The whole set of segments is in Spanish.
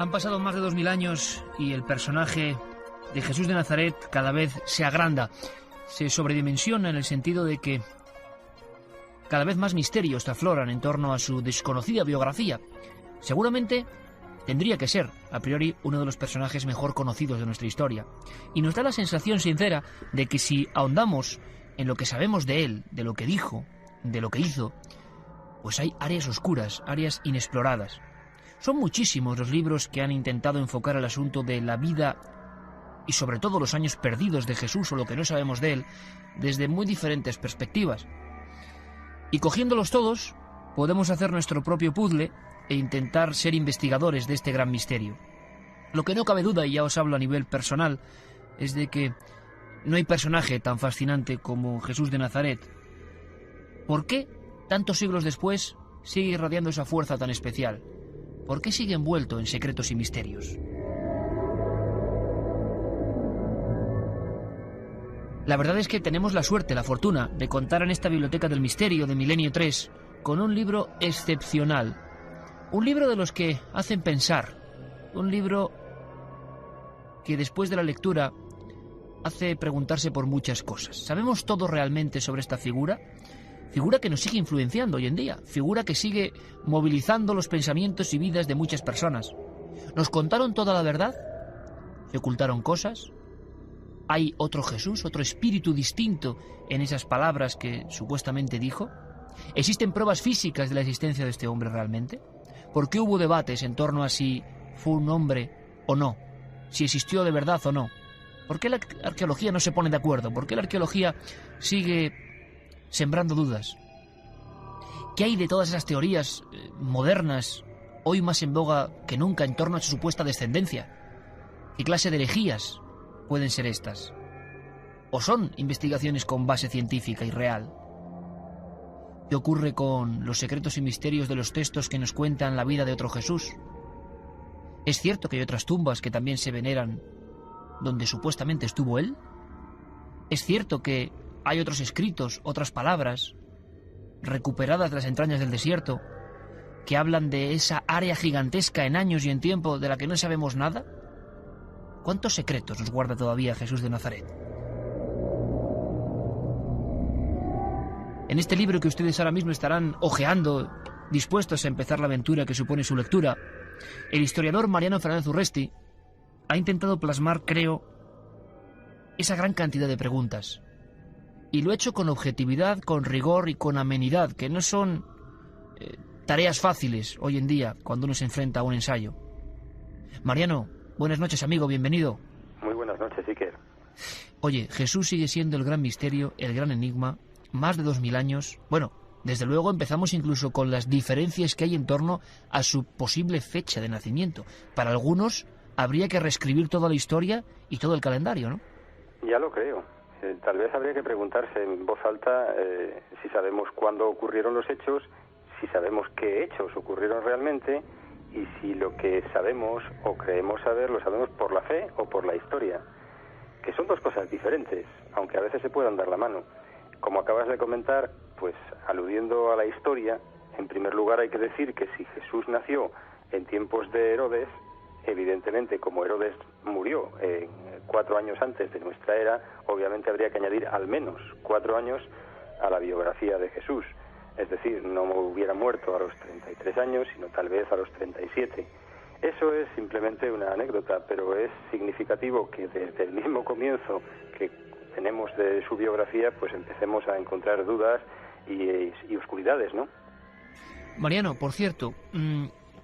Han pasado más de 2000 años y el personaje de Jesús de Nazaret cada vez se agranda, se sobredimensiona en el sentido de que cada vez más misterios afloran en torno a su desconocida biografía. Seguramente tendría que ser, a priori, uno de los personajes mejor conocidos de nuestra historia. Y nos da la sensación sincera de que si ahondamos en lo que sabemos de él, de lo que dijo, de lo que hizo, pues hay áreas oscuras, áreas inexploradas. Son muchísimos los libros que han intentado enfocar el asunto de la vida y sobre todo los años perdidos de Jesús o lo que no sabemos de él desde muy diferentes perspectivas. Y cogiéndolos todos, podemos hacer nuestro propio puzzle e intentar ser investigadores de este gran misterio. Lo que no cabe duda, y ya os hablo a nivel personal, es de que no hay personaje tan fascinante como Jesús de Nazaret. ¿Por qué, tantos siglos después, sigue irradiando esa fuerza tan especial? ¿Por qué sigue envuelto en secretos y misterios? La verdad es que tenemos la suerte, la fortuna, de contar en esta Biblioteca del Misterio de Milenio 3 con un libro excepcional. Un libro de los que hacen pensar. Un libro que después de la lectura hace preguntarse por muchas cosas. ¿Sabemos todo realmente sobre esta figura? Figura que nos sigue influenciando hoy en día, figura que sigue movilizando los pensamientos y vidas de muchas personas. ¿Nos contaron toda la verdad? ¿Se ocultaron cosas? ¿Hay otro Jesús, otro espíritu distinto en esas palabras que supuestamente dijo? ¿Existen pruebas físicas de la existencia de este hombre realmente? ¿Por qué hubo debates en torno a si fue un hombre o no? ¿Si existió de verdad o no? ¿Por qué la arqueología no se pone de acuerdo? ¿Por qué la arqueología sigue sembrando dudas? ¿Qué hay de todas esas teorías modernas, hoy más en boga que nunca, en torno a su supuesta descendencia? ¿Qué clase de herejías pueden ser estas? ¿O son investigaciones con base científica y real? ¿Qué ocurre con los secretos y misterios de los textos que nos cuentan la vida de otro Jesús? ¿Es cierto que hay otras tumbas que también se veneran donde supuestamente estuvo él? ¿Es cierto que hay otros escritos, otras palabras, recuperadas de las entrañas del desierto, que hablan de esa área gigantesca en años y en tiempo de la que no sabemos nada? ¿Cuántos secretos nos guarda todavía Jesús de Nazaret? En este libro que ustedes ahora mismo estarán hojeando, dispuestos a empezar la aventura que supone su lectura, el historiador Mariano Fernández Urresti ha intentado plasmar, creo, esa gran cantidad de preguntas. Y lo ha hecho con objetividad, con rigor y con amenidad, que no son tareas fáciles hoy en día cuando uno se enfrenta a un ensayo. Mariano, buenas noches, amigo, bienvenido. Muy buenas noches, Iker. Oye, Jesús sigue siendo el gran misterio, el gran enigma, más de 2000 años. Bueno, desde luego empezamos incluso con las diferencias que hay en torno a su posible fecha de nacimiento. Para algunos habría que reescribir toda la historia y todo el calendario, ¿no? Ya lo creo. Tal vez habría que preguntarse en voz alta si sabemos cuándo ocurrieron los hechos, si sabemos qué hechos ocurrieron realmente y si lo que sabemos o creemos saber lo sabemos por la fe o por la historia, que son dos cosas diferentes, aunque a veces se puedan dar la mano. Como acabas de comentar, pues aludiendo a la historia, en primer lugar hay que decir que si Jesús nació en tiempos de Herodes, evidentemente como Herodes murió 4 años antes de nuestra era, obviamente habría que añadir al menos 4 años a la biografía de Jesús. Es decir, no hubiera muerto a los 33 años, sino tal vez a los 37. Eso es simplemente una anécdota, pero es significativo que desde el mismo comienzo que tenemos de su biografía, pues empecemos a encontrar dudas y oscuridades, ¿no? Mariano, por cierto,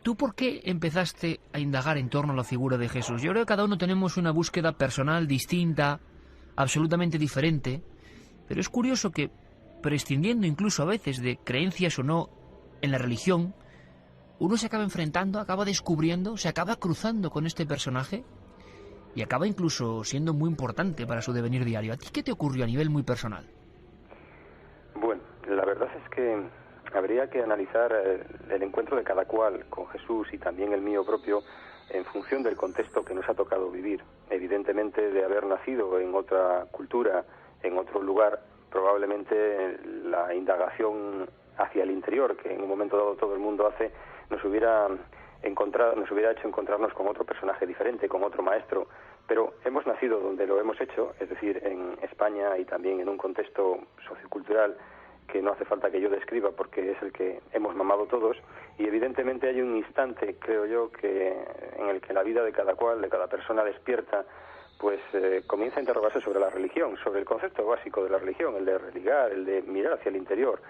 ¿tú por qué empezaste a indagar en torno a la figura de Jesús? Yo creo que cada uno tenemos una búsqueda personal distinta, absolutamente diferente, pero es curioso que, prescindiendo incluso a veces de creencias o no en la religión, uno se acaba enfrentando, acaba descubriendo, se acaba cruzando con este personaje y acaba incluso siendo muy importante para su devenir diario. ¿A ti qué te ocurrió a nivel muy personal? Bueno, la verdad es que habría que analizar el encuentro de cada cual con Jesús y también el mío propio en función del contexto que nos ha tocado vivir. Evidentemente, de haber nacido en otra cultura, en otro lugar, probablemente la indagación hacia el interior, que en un momento dado todo el mundo hace, nos hubiera nos hubiera hecho encontrarnos con otro personaje diferente, con otro maestro, pero hemos nacido donde lo hemos hecho, es decir, en España y también en un contexto sociocultural que no hace falta que yo describa porque es el que hemos mamado todos, y evidentemente hay un instante, creo yo, en el que la vida de cada cual, de cada persona despierta, pues comienza a interrogarse sobre la religión, sobre el concepto básico de la religión, el de religar, el de mirar hacia el interior,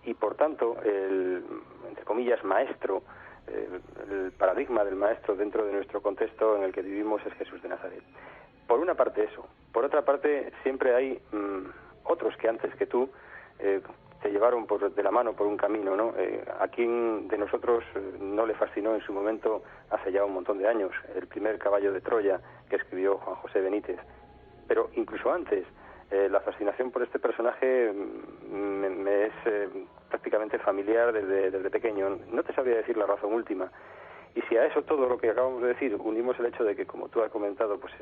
y por tanto el, entre comillas, maestro, el paradigma del maestro dentro de nuestro contexto en el que vivimos es Jesús de Nazaret. Por una parte eso, por otra parte siempre hay otros que antes que tú te llevaron de la mano por un camino, ¿no? ¿A quién de nosotros no le fascinó en su momento, hace ya un montón de años, el primer caballo de Troya que escribió Juan José Benítez? Pero incluso antes, la fascinación por este personaje me es prácticamente familiar desde pequeño. No te sabría decir la razón última. Y si a eso todo lo que acabamos de decir unimos el hecho de que, como tú has comentado, pues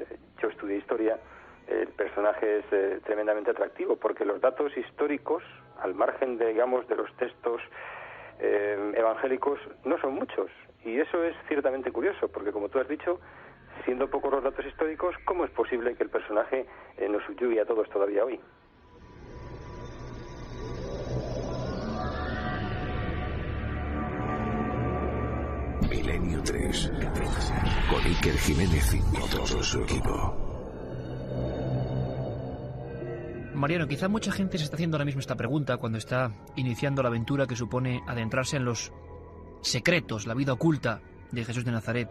yo estudié historia, el personaje es tremendamente atractivo, porque los datos históricos, al margen de, digamos, de los textos evangélicos, no son muchos. Y eso es ciertamente curioso, porque como tú has dicho, siendo pocos los datos históricos, ¿cómo es posible que el personaje nos subyugue a todos todavía hoy? Milenio 3, con Iker Jiménez y todo su equipo. Mariano, quizá mucha gente se está haciendo ahora mismo esta pregunta cuando está iniciando la aventura que supone adentrarse en los secretos, la vida oculta de Jesús de Nazaret,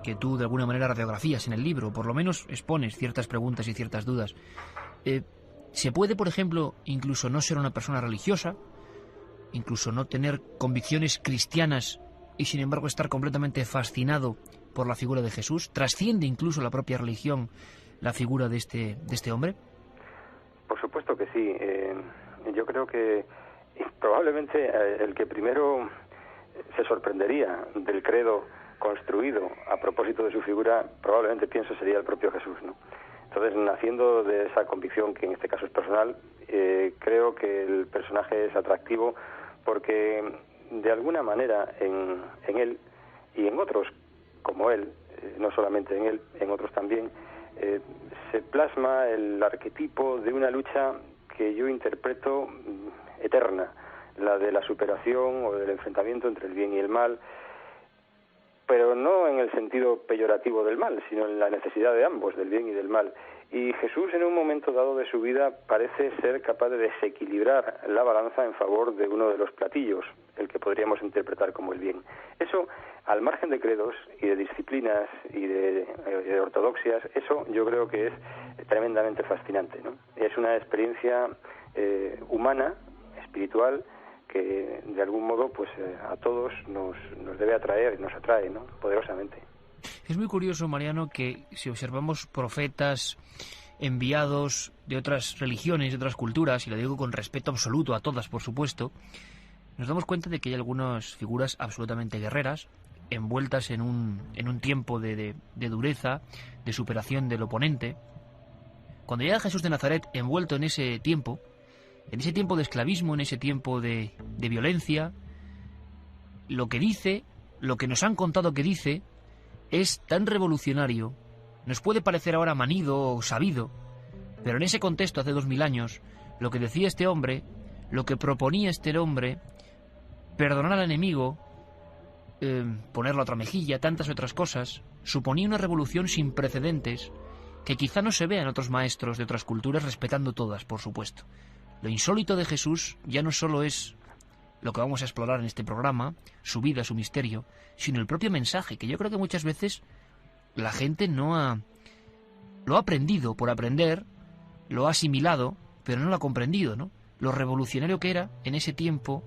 que tú de alguna manera radiografías en el libro, por lo menos expones ciertas preguntas y ciertas dudas. ¿Se puede, por ejemplo, incluso no ser una persona religiosa, incluso no tener convicciones cristianas y sin embargo estar completamente fascinado por la figura de Jesús? ¿Trasciende incluso la propia religión la figura de este hombre? Por supuesto que sí. Yo creo que probablemente el que primero se sorprendería del credo construido a propósito de su figura, probablemente pienso sería el propio Jesús, ¿no? Entonces, naciendo de esa convicción, que en este caso es personal, creo que el personaje es atractivo porque de alguna manera en él y en otros como él, no solamente en él, en otros también, se plasma el arquetipo de una lucha que yo interpreto eterna, la de la superación o del enfrentamiento entre el bien y el mal, pero no en el sentido peyorativo del mal, sino en la necesidad de ambos, del bien y del mal. Y Jesús, en un momento dado de su vida, parece ser capaz de desequilibrar la balanza en favor de uno de los platillos, el que podríamos interpretar como el bien. Eso, al margen de credos y de disciplinas y de ortodoxias, eso yo creo que es tremendamente fascinante, ¿no? Es una experiencia humana, espiritual, que de algún modo pues a todos nos debe atraer y nos atrae, ¿no?, poderosamente. Es muy curioso, Mariano, que si observamos profetas enviados de otras religiones, de otras culturas, y lo digo con respeto absoluto a todas, por supuesto, nos damos cuenta de que hay algunas figuras absolutamente guerreras, envueltas en un tiempo de dureza, de superación del oponente. Cuando llega Jesús de Nazaret envuelto en ese tiempo de esclavismo, en ese tiempo de violencia, lo que dice, lo que nos han contado que dice, es tan revolucionario. Nos puede parecer ahora manido o sabido, pero en ese contexto, hace 2000 años, lo que decía este hombre, lo que proponía este hombre, perdonar al enemigo, poner la otra mejilla, tantas otras cosas, suponía una revolución sin precedentes que quizá no se vea en otros maestros de otras culturas, respetando todas, por supuesto. Lo insólito de Jesús ya no solo es lo que vamos a explorar en este programa, su vida, su misterio, sino el propio mensaje, que yo creo que muchas veces la gente lo ha aprendido por aprender, lo ha asimilado, pero no lo ha comprendido, ¿no? Lo revolucionario que era en ese tiempo,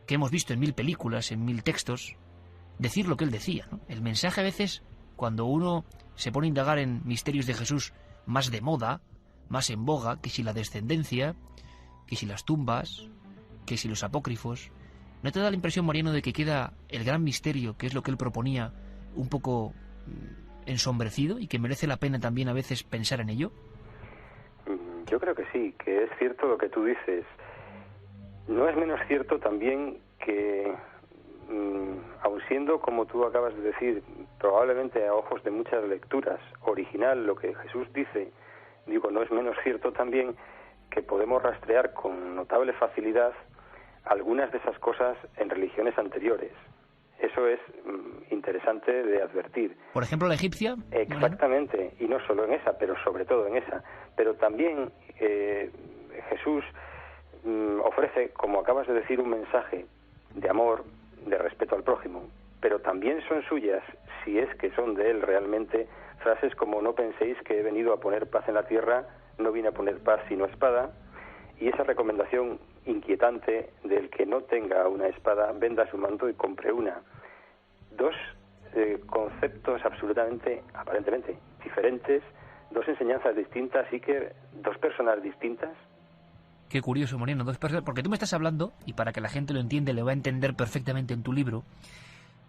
que hemos visto en 1000 películas, en 1000 textos, decir lo que él decía, ¿no? El mensaje a veces, cuando uno se pone a indagar en misterios de Jesús más de moda, más en boga, que si la descendencia, que si las tumbas, que si los apócrifos, ¿no te da la impresión, Mariano, de que queda el gran misterio, que es lo que él proponía, un poco ensombrecido y que merece la pena también a veces pensar en ello? Yo creo que sí, que es cierto lo que tú dices. No es menos cierto también que aun siendo, como tú acabas de decir, probablemente a ojos de muchas lecturas, original lo que Jesús dice, digo, no es menos cierto también que podemos rastrear con notable facilidad algunas de esas cosas en religiones anteriores. Eso es interesante de advertir. Por ejemplo, la egipcia. Exactamente, y no solo en esa, pero sobre todo en esa. Pero también Jesús ofrece, como acabas de decir, un mensaje de amor, de respeto al prójimo, pero también son suyas, si es que son de él realmente, frases como: no penséis que he venido a poner paz en la tierra, no vine a poner paz sino espada, y esa recomendación inquietante del que no tenga una espada, venda su manto y compre una. Dos conceptos absolutamente, aparentemente diferentes, dos enseñanzas distintas y que dos personas distintas. Qué curioso, Mariano, dos personas, porque tú me estás hablando, y para que la gente lo entienda, le va a entender perfectamente en tu libro,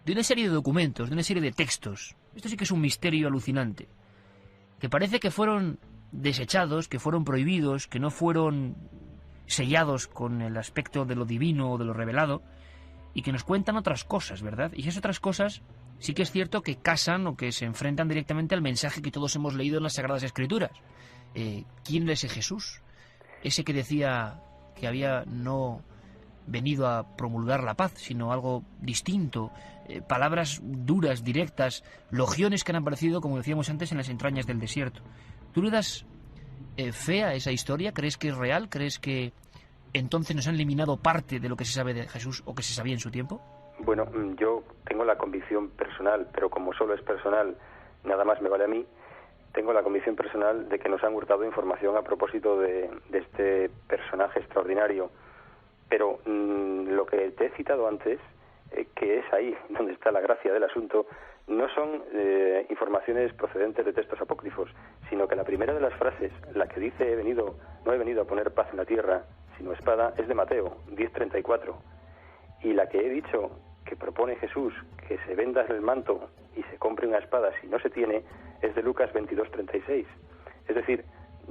de una serie de documentos, de una serie de textos. Esto sí que es un misterio alucinante, que parece que fueron desechados, que fueron prohibidos, que no fueron sellados con el aspecto de lo divino o de lo revelado, y que nos cuentan otras cosas, ¿verdad? Y esas otras cosas sí que es cierto que casan o que se enfrentan directamente al mensaje que todos hemos leído en las Sagradas Escrituras. ¿Quién era ese Jesús? Ese que decía que había no venido a promulgar la paz, sino algo distinto, palabras duras, directas, logiones que han aparecido, como decíamos antes, en las entrañas del desierto. ¿Tú le das fe a esa historia? ¿Crees que es real? ¿Crees que entonces nos han eliminado parte de lo que se sabe de Jesús o que se sabía en su tiempo? Bueno, yo tengo la convicción personal, pero como solo es personal, nada más me vale a mí, tengo la convicción personal de que nos han hurtado información a propósito de este personaje extraordinario. Pero lo que te he citado antes, que es ahí donde está la gracia del asunto, no son informaciones procedentes de textos apócrifos, sino que la primera de las frases, la que dice no he venido a poner paz en la tierra, sino espada, es de Mateo 10:34. Y la que he dicho, que propone Jesús, que se venda el manto y se compre una espada si no se tiene, es de Lucas 22:36. Es decir,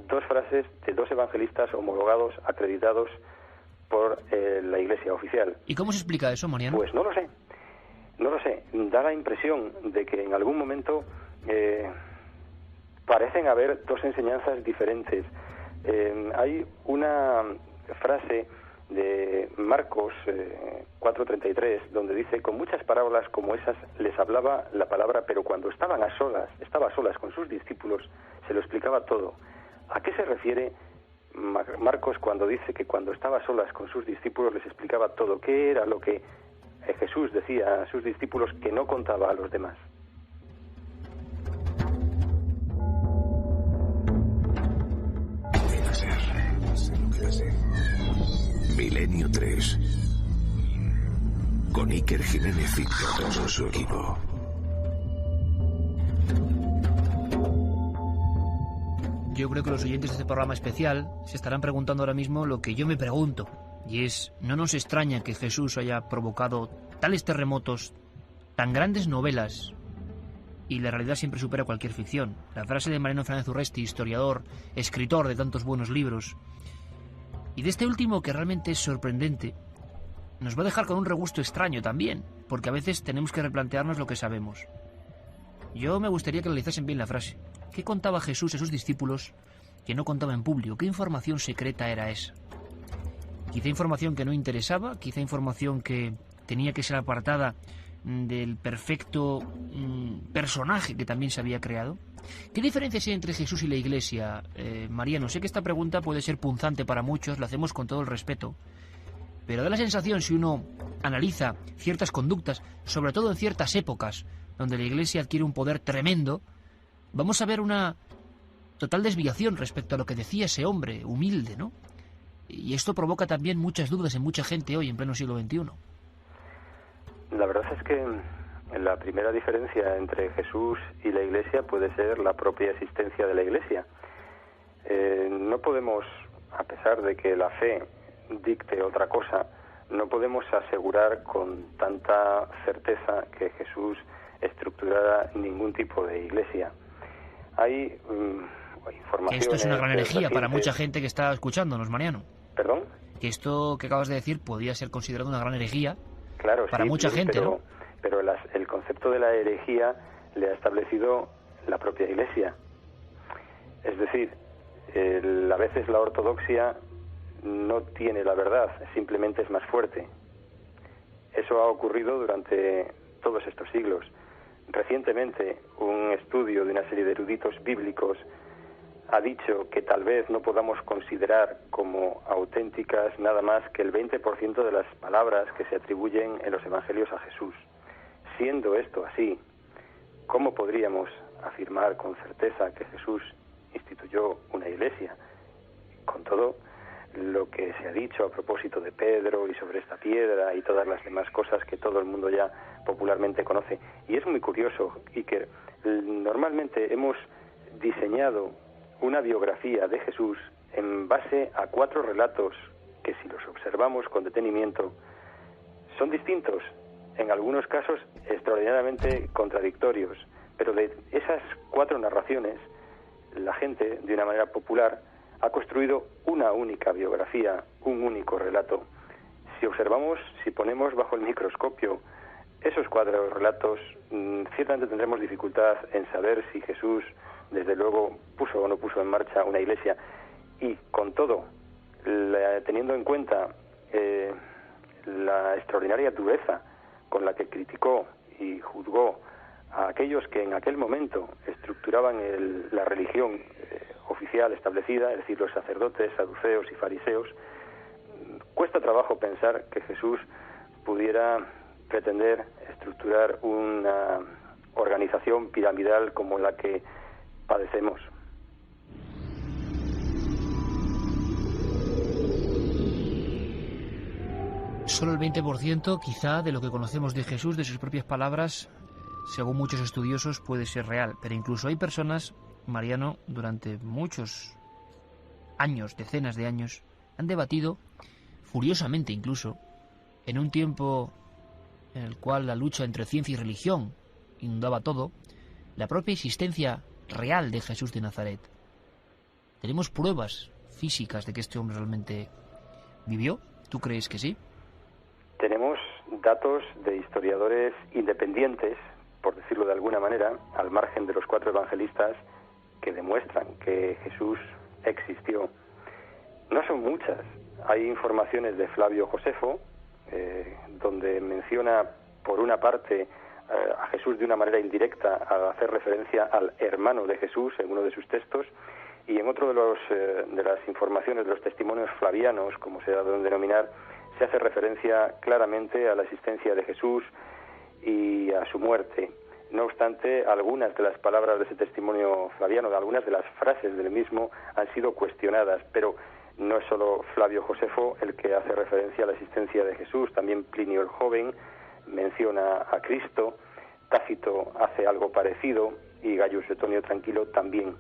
dos frases de dos evangelistas homologados, acreditados por la Iglesia oficial. ¿Y cómo se explica eso, Mariano? Pues no lo sé. Da la impresión de que en algún momento parecen haber dos enseñanzas diferentes. Hay una frase de Marcos 4:33, donde dice: con muchas parábolas como esas les hablaba la palabra, pero cuando estaba a solas con sus discípulos, se lo explicaba todo. ¿A qué se refiere Marcos cuando dice que cuando estaba a solas con sus discípulos les explicaba todo? ¿Qué era lo que Jesús decía a sus discípulos que no contaba a los demás? Milenio 3. Con Iker Jiménez y todo su equipo. Yo creo que los oyentes de este programa especial se estarán preguntando ahora mismo lo que yo me pregunto, y es: ¿no nos extraña que Jesús haya provocado tales terremotos, tan grandes novelas, y la realidad siempre supera cualquier ficción? La frase de Mariano Fernández Urresti, historiador, escritor de tantos buenos libros, y de este último, que realmente es sorprendente, nos va a dejar con un regusto extraño también, porque a veces tenemos que replantearnos lo que sabemos. Yo me gustaría que analizasen bien la frase. ¿Qué contaba Jesús a sus discípulos que no contaba en público? ¿Qué información secreta era esa? Quizá información que no interesaba, quizá información que tenía que ser apartada del perfecto personaje que también se había creado. ¿Qué diferencia hay entre Jesús y la Iglesia, Mariano? Sé que esta pregunta puede ser punzante para muchos, la hacemos con todo el respeto, pero da la sensación, si uno analiza ciertas conductas, sobre todo en ciertas épocas donde la Iglesia adquiere un poder tremendo, vamos a ver una total desviación respecto a lo que decía ese hombre humilde, ¿no? Y esto provoca también muchas dudas en mucha gente hoy, en pleno siglo XXI. La verdad es que la primera diferencia entre Jesús y la Iglesia puede ser la propia existencia de la Iglesia. No podemos, a pesar de que la fe dicte otra cosa, no podemos asegurar con tanta certeza que Jesús estructurara ningún tipo de Iglesia. Hay informaciones... Esto es una gran herejía recientes para mucha gente que está escuchándonos, Mariano. ¿Perdón? Que esto que acabas de decir podría ser considerado una gran herejía Claro, para sí, mucha gente, ¿no? Pero el concepto de la herejía le ha establecido la propia Iglesia. Es decir, a veces la ortodoxia no tiene la verdad, simplemente es más fuerte. Eso ha ocurrido durante todos estos siglos. Recientemente, un estudio de una serie de eruditos bíblicos ha dicho que tal vez no podamos considerar como auténticas nada más que el 20% de las palabras que se atribuyen en los evangelios a Jesús. Siendo esto así, ¿cómo podríamos afirmar con certeza que Jesús instituyó una iglesia? Con todo lo que se ha dicho a propósito de Pedro y sobre esta piedra y todas las demás cosas que todo el mundo ya popularmente conoce. Y es muy curioso, Iker, normalmente hemos diseñado una biografía de Jesús en base a 4 relatos que, si los observamos con detenimiento, son distintos, en algunos casos extraordinariamente contradictorios, pero de esas 4 narraciones, la gente, de una manera popular, ha construido una única biografía, un único relato. Si observamos, si ponemos bajo el microscopio esos 4 relatos, ciertamente tendremos dificultad en saber si Jesús, desde luego, puso o no puso en marcha una iglesia. Y con todo, teniendo en cuenta la extraordinaria dureza con la que criticó y juzgó a aquellos que en aquel momento estructuraban la religión oficial establecida, es decir, los sacerdotes, saduceos y fariseos, cuesta trabajo pensar que Jesús pudiera pretender estructurar una organización piramidal como la que padecemos. Solo el 20% quizá de lo que conocemos de Jesús, de sus propias palabras, según muchos estudiosos, puede ser real. Pero incluso hay personas, Mariano, durante muchos años, decenas de años, han debatido, furiosamente incluso, en un tiempo en el cual la lucha entre ciencia y religión inundaba todo, la propia existencia real de Jesús de Nazaret. ¿Tenemos pruebas físicas de que este hombre realmente vivió? ¿Tú crees que sí? Tenemos datos de historiadores independientes, por decirlo de alguna manera, al margen de los 4 evangelistas, que demuestran que Jesús existió. No son muchas. Hay informaciones de Flavio Josefo, donde menciona, por una parte, a Jesús de una manera indirecta, al hacer referencia al hermano de Jesús en uno de sus textos, y en otro de las informaciones de los testimonios flavianos, como se ha dado a denominar, se hace referencia claramente a la existencia de Jesús y a su muerte. No obstante, algunas de las palabras de ese testimonio flaviano, de algunas de las frases del mismo, han sido cuestionadas, pero no es solo Flavio Josefo el que hace referencia a la existencia de Jesús, también Plinio el Joven menciona a Cristo, Tácito hace algo parecido y Gaius Suetonio Tranquilo también.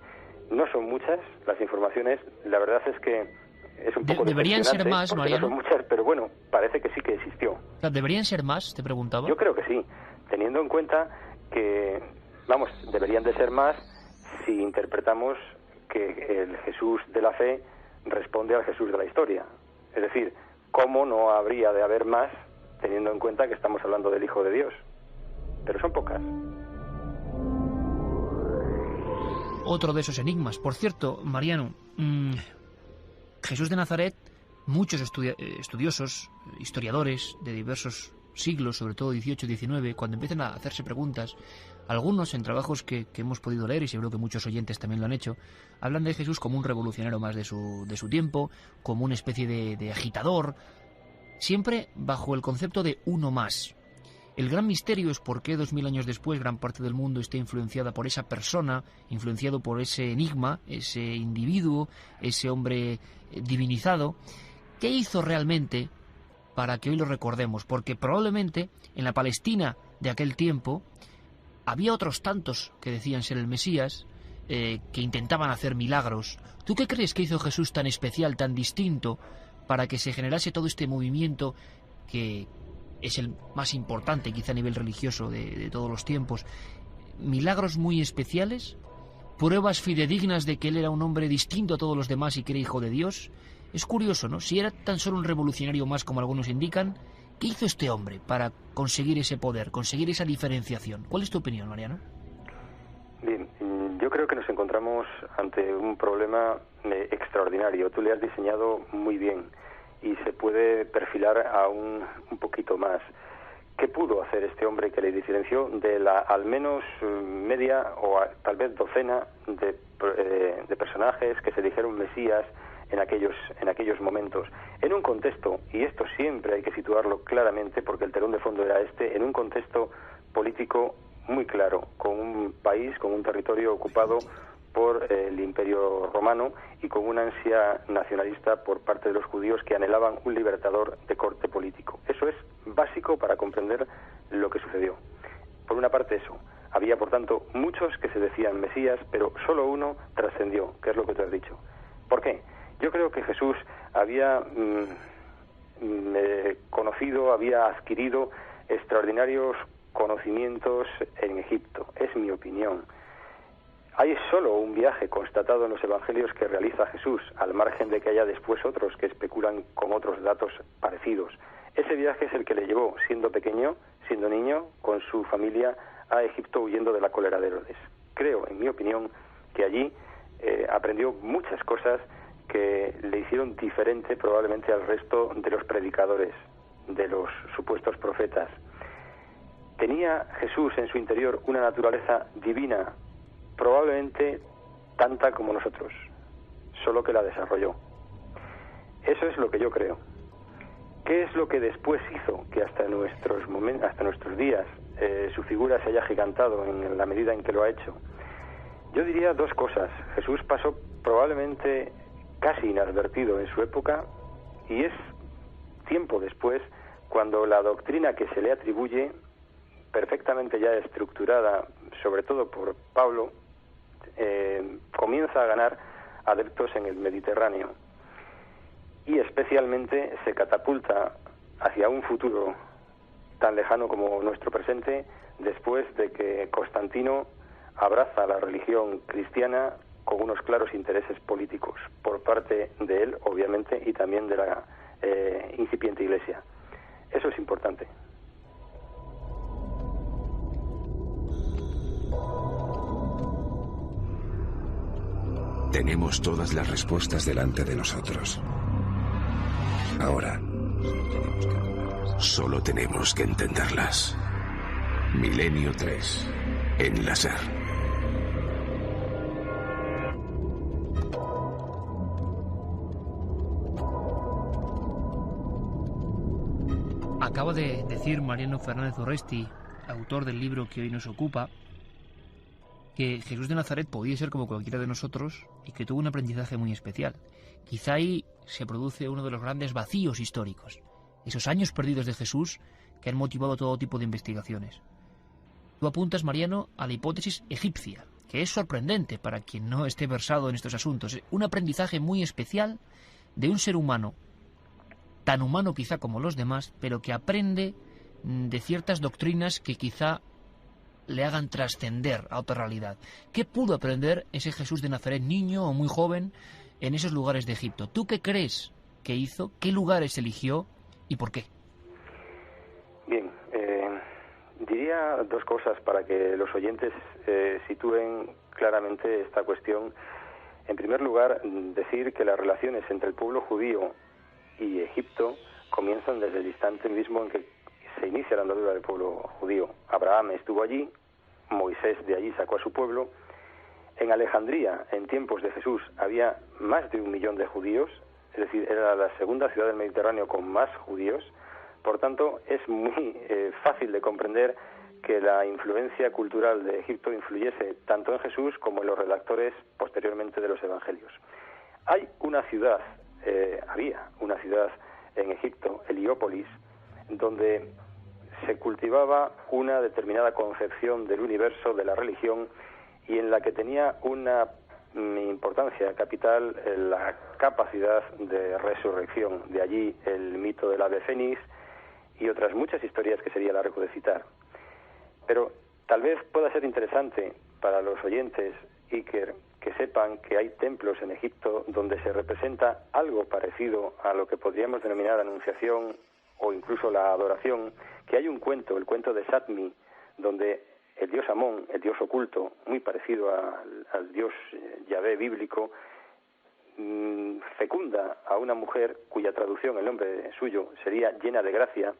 No son muchas las informaciones, la verdad es que es un poco deberían ser más, Mariano. No son muchas, pero bueno, parece que sí que existió. ¿Deberían ser más, te preguntaba? Yo creo que sí, teniendo en cuenta que, deberían de ser más si interpretamos que el Jesús de la fe responde al Jesús de la historia. Es decir, ¿cómo no habría de haber más teniendo en cuenta que estamos hablando del Hijo de Dios? Pero son pocas. Otro de esos enigmas. Por cierto, Mariano, Jesús de Nazaret, muchos estudiosos, historiadores de diversos siglos, sobre todo 18 y 19, cuando empiezan a hacerse preguntas, algunos en trabajos que hemos podido leer, y seguro que muchos oyentes también lo han hecho, hablan de Jesús como un revolucionario más de su tiempo, como una especie de agitador, siempre bajo el concepto de uno más. El gran misterio es por qué 2000 años después gran parte del mundo está influenciada por esa persona, influenciado por ese enigma, ese individuo, ese hombre divinizado. ¿Qué hizo realmente para que hoy lo recordemos? Porque probablemente en la Palestina de aquel tiempo había otros tantos que decían ser el Mesías, que intentaban hacer milagros. ¿Tú qué crees que hizo Jesús tan especial, tan distinto, para que se generase todo este movimiento que es el más importante quizá a nivel religioso de todos los tiempos? ¿Milagros muy especiales? ¿Pruebas fidedignas de que él era un hombre distinto a todos los demás y que era hijo de Dios? Es curioso, ¿no? Si era tan solo un revolucionario más, como algunos indican, ¿Qué hizo este hombre para conseguir ese poder, conseguir esa diferenciación? ¿Cuál es tu opinión, Mariano? Bien, yo creo que nos encontramos ante un problema extraordinario. Tú le has diseñado muy bien y se puede perfilar aún un poquito más. ¿Qué pudo hacer este hombre que le diferenció de la al menos media o tal vez docena de personajes que se dijeron mesías en aquellos momentos? En un contexto, y esto siempre hay que situarlo claramente porque el telón de fondo era en un contexto político muy claro, con un país, con un territorio ocupado por el Imperio Romano y con una ansia nacionalista por parte de los judíos que anhelaban un libertador de corte político. Eso es básico para comprender lo que sucedió. Por una parte eso. Había, por tanto, muchos que se decían mesías, pero solo uno trascendió, que es lo que tú has dicho. ¿Por qué? Yo creo que Jesús había conocido, había adquirido extraordinarios conocimientos en Egipto. Es mi opinión. Hay solo un viaje constatado en los evangelios que realiza Jesús, al margen de que haya después otros que especulan con otros datos parecidos. Ese viaje es el que le llevó, siendo pequeño, siendo niño, con su familia a Egipto huyendo de la cólera de Herodes. Creo, en mi opinión, que allí aprendió muchas cosas que le hicieron diferente probablemente al resto de los predicadores, de los supuestos profetas. Tenía Jesús en su interior una naturaleza divina, probablemente tanta como nosotros, solo que la desarrolló. Eso es lo que yo creo. ¿Qué es lo que después hizo que hasta nuestros días su figura se haya agigantado en la medida en que lo ha hecho? Yo diría dos cosas. Jesús pasó probablemente casi inadvertido en su época, y es tiempo después cuando la doctrina que se le atribuye, perfectamente ya estructurada, sobre todo por Pablo, comienza a ganar adeptos en el Mediterráneo y especialmente se catapulta hacia un futuro tan lejano como nuestro presente después de que Constantino abraza la religión cristiana con unos claros intereses políticos por parte de él, obviamente, y también de la incipiente Iglesia. Eso es importante. Tenemos todas las respuestas delante de nosotros. Ahora, solo tenemos que entenderlas. Milenio 3, en la SER. Acaba de decir Mariano Fernández Urresti, autor del libro que hoy nos ocupa, que Jesús de Nazaret podía ser como cualquiera de nosotros y que tuvo un aprendizaje muy especial. Quizá ahí se produce uno de los grandes vacíos históricos, esos años perdidos de Jesús que han motivado todo tipo de investigaciones. Tú apuntas, Mariano, a la hipótesis egipcia, que es sorprendente para quien no esté versado en estos asuntos. Un aprendizaje muy especial de un ser humano, tan humano quizá como los demás, pero que aprende de ciertas doctrinas que quizá le hagan trascender a otra realidad. ¿Qué pudo aprender ese Jesús de Nazaret, niño o muy joven, en esos lugares de Egipto? ¿Tú qué crees que hizo? ¿Qué lugares eligió y por qué? Bien, diría dos cosas para que los oyentes sitúen claramente esta cuestión. En primer lugar, decir que las relaciones entre el pueblo judío y Egipto comienzan desde el instante mismo en que se inicia la andadura del pueblo judío. Abraham estuvo allí, Moisés de allí sacó a su pueblo. En Alejandría, en tiempos de Jesús, había más de 1 millón de judíos, es decir, era la segunda ciudad del Mediterráneo con más judíos. Por tanto, es muy fácil de comprender que la influencia cultural de Egipto influyese tanto en Jesús como en los redactores posteriormente de los evangelios. Había una ciudad en Egipto, Heliópolis, donde se cultivaba una determinada concepción del universo, de la religión, y en la que tenía una importancia capital la capacidad de resurrección. De allí el mito del ave fénix y otras muchas historias que sería largo de citar. Pero tal vez pueda ser interesante para los oyentes, Iker, que sepan que hay templos en Egipto donde se representa algo parecido a lo que podríamos denominar anunciación o incluso la adoración, que hay un cuento, el cuento de Satmi, donde el dios Amón, el dios oculto, muy parecido al dios Yahvé bíblico, fecunda a una mujer cuya traducción, el nombre suyo, sería llena de gracia.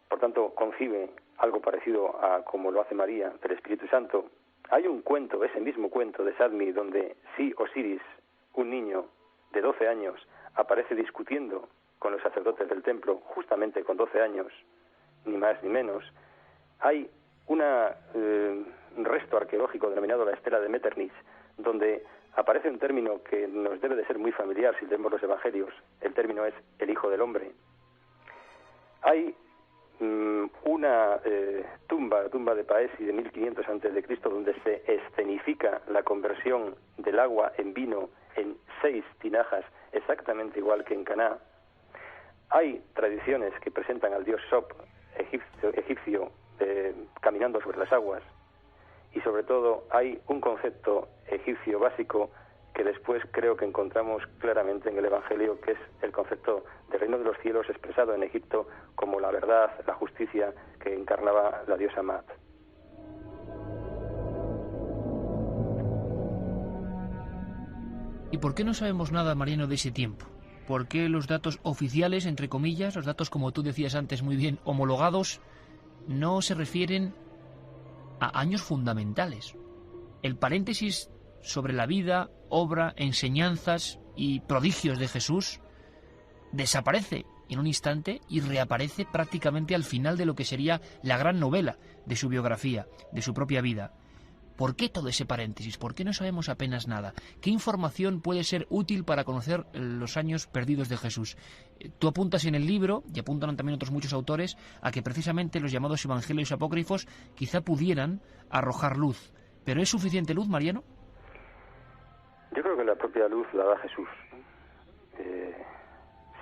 Por tanto, concibe algo parecido a como lo hace María, del Espíritu Santo. Hay un cuento, ese mismo cuento de Sadmi, donde Osiris, un niño de 12 años, aparece discutiendo con los sacerdotes del templo, justamente con 12 años, ni más ni menos. Hay un resto arqueológico denominado la Estela de Metternich, donde aparece un término que nos debe de ser muy familiar si leemos los evangelios. El término es el Hijo del Hombre. Hay una tumba de Paesi de 1500 a.C., donde se escenifica la conversión del agua en vino en 6 tinajas, exactamente igual que en Caná. Hay tradiciones que presentan al dios Sop, egipcio, caminando sobre las aguas, y sobre todo hay un concepto egipcio básico que después creo que encontramos claramente en el Evangelio, que es el concepto del reino de los cielos expresado en Egipto como la verdad, la justicia que encarnaba la diosa Mat. ¿Y por qué no sabemos nada, Mariano, de ese tiempo? ¿Por qué los datos oficiales, entre comillas, los datos, como tú decías antes muy bien, homologados, no se refieren a años fundamentales? El paréntesis sobre la vida, obra, enseñanzas y prodigios de Jesús desaparece en un instante y reaparece prácticamente al final de lo que sería la gran novela de su biografía, de su propia vida. ¿Por qué todo ese paréntesis? ¿Por qué no sabemos apenas nada? ¿Qué información puede ser útil para conocer los años perdidos de Jesús? Tú apuntas en el libro, y apuntan también otros muchos autores, a que precisamente los llamados evangelios apócrifos quizá pudieran arrojar luz. ¿Pero es suficiente luz, Mariano? Yo creo que la propia luz la da Jesús.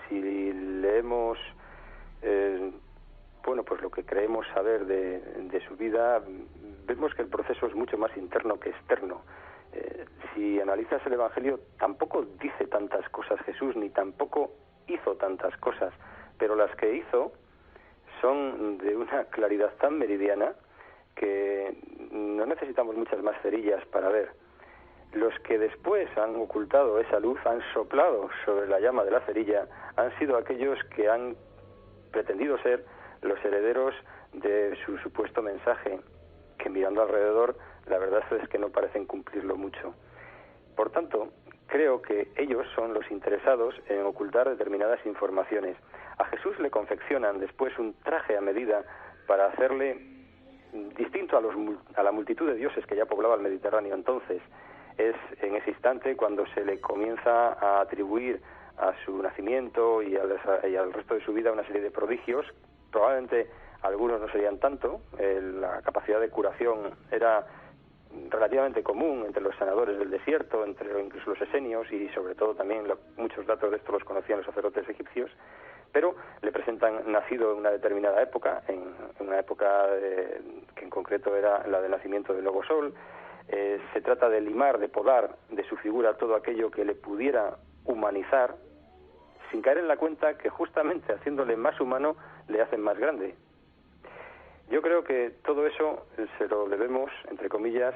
Si leemos pues lo que creemos saber de su vida, vemos que el proceso es mucho más interno que externo. Si analizas el Evangelio, tampoco dice tantas cosas Jesús, ni tampoco hizo tantas cosas, pero las que hizo son de una claridad tan meridiana que no necesitamos muchas más cerillas para ver. Los que después han ocultado esa luz, han soplado sobre la llama de la cerilla, han sido aquellos que han pretendido ser los herederos de su supuesto mensaje, que mirando alrededor, la verdad es que no parecen cumplirlo mucho. Por tanto, creo que ellos son los interesados en ocultar determinadas informaciones. A Jesús le confeccionan después un traje a medida para hacerle distinto a la multitud de dioses que ya poblaba el Mediterráneo entonces. Es en ese instante cuando se le comienza a atribuir a su nacimiento y al resto de su vida una serie de prodigios. Probablemente algunos no serían tanto. La capacidad de curación era relativamente común entre los sanadores del desierto, entre incluso los esenios, y sobre todo también muchos datos de esto los conocían los sacerdotes egipcios, pero le presentan nacido en una determinada época, en una época que en concreto era la del nacimiento del nuevo sol. Se trata de limar, de podar de su figura todo aquello que le pudiera humanizar, sin caer en la cuenta que justamente haciéndole más humano le hacen más grande. Yo creo que todo eso se lo debemos, entre comillas,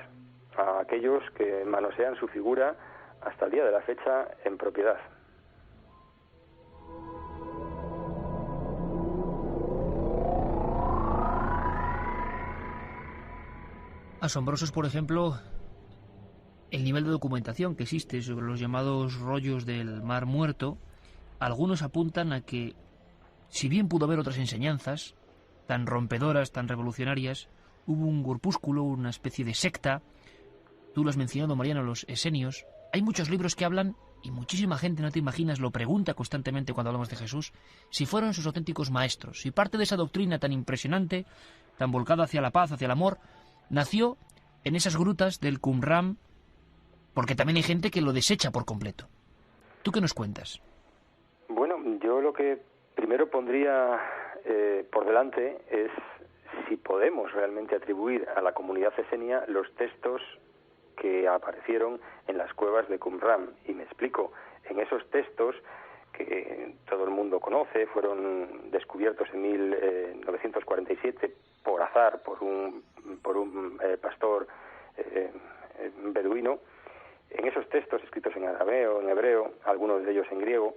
a aquellos que manosean su figura hasta el día de la fecha en propiedad. Asombrosos, por ejemplo, el nivel de documentación que existe sobre los llamados rollos del Mar Muerto. Algunos apuntan a que, si bien pudo haber otras enseñanzas, tan rompedoras, tan revolucionarias, hubo un grupúsculo, una especie de secta. Tú lo has mencionado, Mariano, los esenios. Hay muchos libros que hablan, y muchísima gente, no te imaginas, lo pregunta constantemente cuando hablamos de Jesús, si fueron sus auténticos maestros, si parte de esa doctrina tan impresionante, tan volcada hacia la paz, hacia el amor, nació en esas grutas del Qumran, porque también hay gente que lo desecha por completo. ¿Tú qué nos cuentas? Bueno, yo lo que primero pondría por delante es si podemos realmente atribuir a la comunidad esenia los textos que aparecieron en las cuevas de Qumran. Y me explico, en esos textos que todo el mundo conoce, fueron descubiertos en 1947 por azar por un pastor beduino. En esos textos escritos en arameo, en hebreo, algunos de ellos en griego,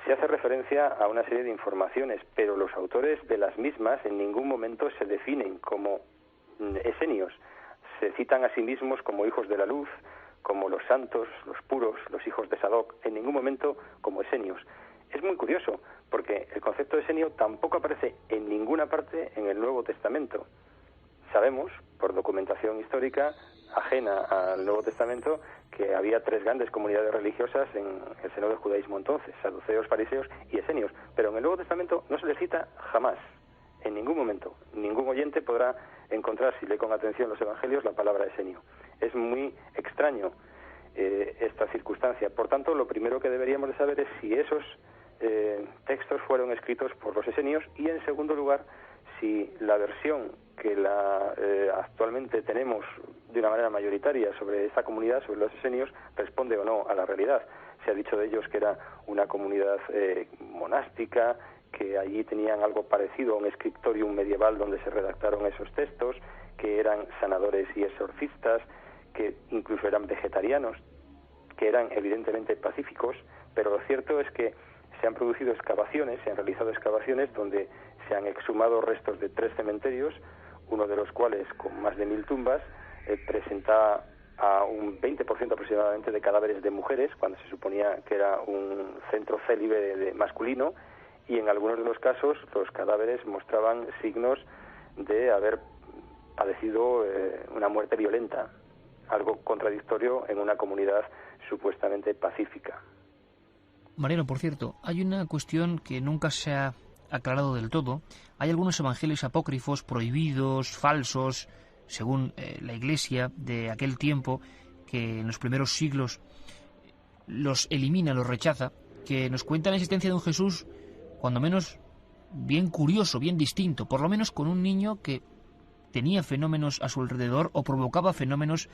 se hace referencia a una serie de informaciones, pero los autores de las mismas en ningún momento se definen como esenios. Se citan a sí mismos como hijos de la luz, como los santos, los puros, los hijos de Sadoc, en ningún momento como esenios. Es muy curioso, porque el concepto de esenio tampoco aparece en ninguna parte en el Nuevo Testamento. Sabemos, por documentación histórica ajena al Nuevo Testamento, que había 3 grandes comunidades religiosas en el seno del judaísmo entonces, saduceos, fariseos y esenios, pero en el Nuevo Testamento no se les cita jamás, en ningún momento. Ningún oyente podrá encontrar, si lee con atención los evangelios, la palabra esenio. Es muy extraño esta circunstancia. Por tanto, lo primero que deberíamos de saber es si esos textos fueron escritos por los esenios y, en segundo lugar, si la versión que actualmente tenemos de una manera mayoritaria sobre esta comunidad, sobre los esenios, responde o no a la realidad. Se ha dicho de ellos que era una comunidad monástica, que allí tenían algo parecido a un scriptorium medieval donde se redactaron esos textos, que eran sanadores y exorcistas, que incluso eran vegetarianos, que eran evidentemente pacíficos, pero lo cierto es que se han producido excavaciones, se han realizado excavaciones donde se han exhumado restos de 3 cementerios, uno de los cuales, con más de 1000 tumbas, presenta a un 20% aproximadamente de cadáveres de mujeres, cuando se suponía que era un centro célibe de masculino, y en algunos de los casos los cadáveres mostraban signos de haber padecido una muerte violenta, algo contradictorio en una comunidad supuestamente pacífica. Mariano, por cierto, hay una cuestión que nunca se ha aclarado del todo. Hay algunos evangelios apócrifos prohibidos, falsos, según la Iglesia de aquel tiempo, que en los primeros siglos los elimina, los rechaza, que nos cuentan la existencia de un Jesús, cuando menos bien curioso, bien distinto, por lo menos con un niño que tenía fenómenos a su alrededor o provocaba fenómenos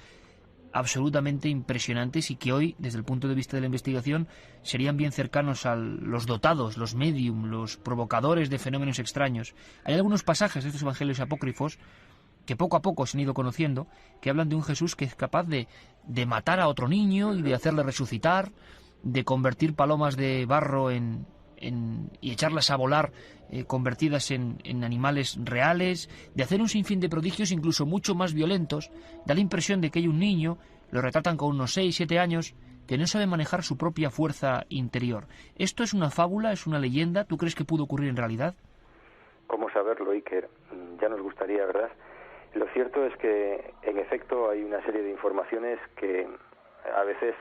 absolutamente impresionantes y que hoy, desde el punto de vista de la investigación, serían bien cercanos a los dotados, los medium, los provocadores de fenómenos extraños. Hay algunos pasajes de estos evangelios apócrifos que poco a poco se han ido conociendo, que hablan de un Jesús que es capaz de matar a otro niño y de hacerle resucitar, de convertir palomas de barro y echarlas a volar convertidas en animales reales, de hacer un sinfín de prodigios incluso mucho más violentos. Da la impresión de que hay un niño, lo retratan con unos 6, 7 años, que no sabe manejar su propia fuerza interior. ¿Esto es una fábula, es una leyenda? ¿Tú crees que pudo ocurrir en realidad? ¿Cómo saberlo, Iker? Ya nos gustaría, ¿verdad? Lo cierto es que, en efecto, hay una serie de informaciones que a veces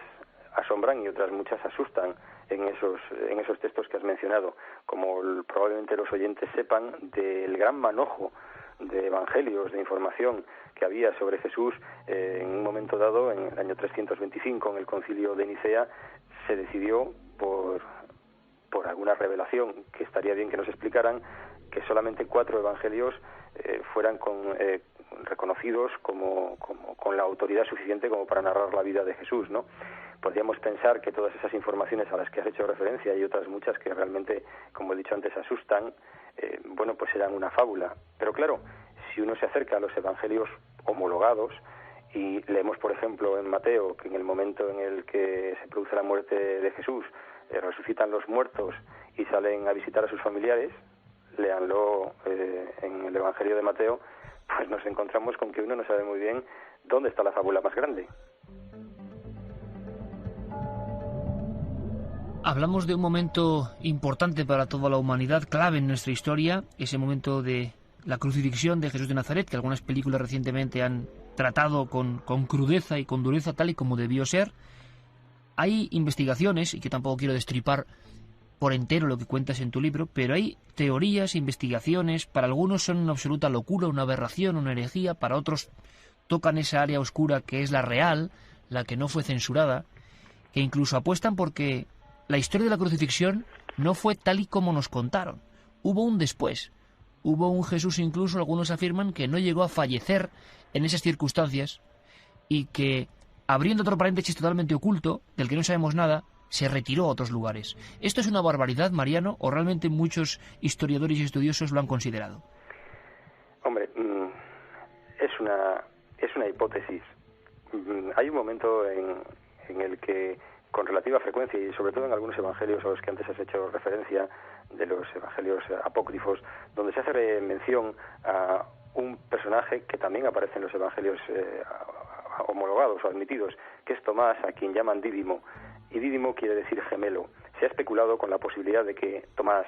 asombran y otras muchas asustan en esos textos que has mencionado. Como probablemente los oyentes sepan, del gran manojo de evangelios, de información que había sobre Jesús, en un momento dado, en el año 325, en el concilio de Nicea, se decidió por alguna revelación que estaría bien que nos explicaran, que solamente 4 evangelios fueran reconocidos con la autoridad suficiente como para narrar la vida de Jesús, ¿no? Podríamos pensar que todas esas informaciones a las que has hecho referencia y otras muchas que realmente, como he dicho antes, asustan, pues eran una fábula. Pero claro, si uno se acerca a los evangelios homologados y leemos, por ejemplo, en Mateo, que en el momento en el que se produce la muerte de Jesús, resucitan los muertos y salen a visitar a sus familiares, léanlo en el Evangelio de Mateo, pues nos encontramos con que uno no sabe muy bien dónde está la fábula más grande. Hablamos de un momento importante para toda la humanidad, clave en nuestra historia, ese momento de la crucifixión de Jesús de Nazaret, que algunas películas recientemente han tratado con crudeza y con dureza, tal y como debió ser. Hay investigaciones, y que tampoco quiero destripar por entero lo que cuentas en tu libro, pero hay teorías, investigaciones, para algunos son una absoluta locura, una aberración, una herejía, para otros tocan esa área oscura que es la real, la que no fue censurada, que incluso apuestan porque la historia de la crucifixión no fue tal y como nos contaron. Hubo un después. Hubo un Jesús, incluso algunos afirman, que no llegó a fallecer en esas circunstancias y que, abriendo otro paréntesis totalmente oculto, del que no sabemos nada, se retiró a otros lugares. ¿Esto es una barbaridad, Mariano, o realmente muchos historiadores y estudiosos lo han considerado? Hombre, es una hipótesis. Hay un momento en el que, con relativa frecuencia, y sobre todo en algunos evangelios a los que antes has hecho referencia, de los evangelios apócrifos, donde se hace mención a un personaje que también aparece en los evangelios homologados o admitidos, que es Tomás, a quien llaman Dídimo, y Dídimo quiere decir gemelo. Se ha especulado con la posibilidad de que Tomás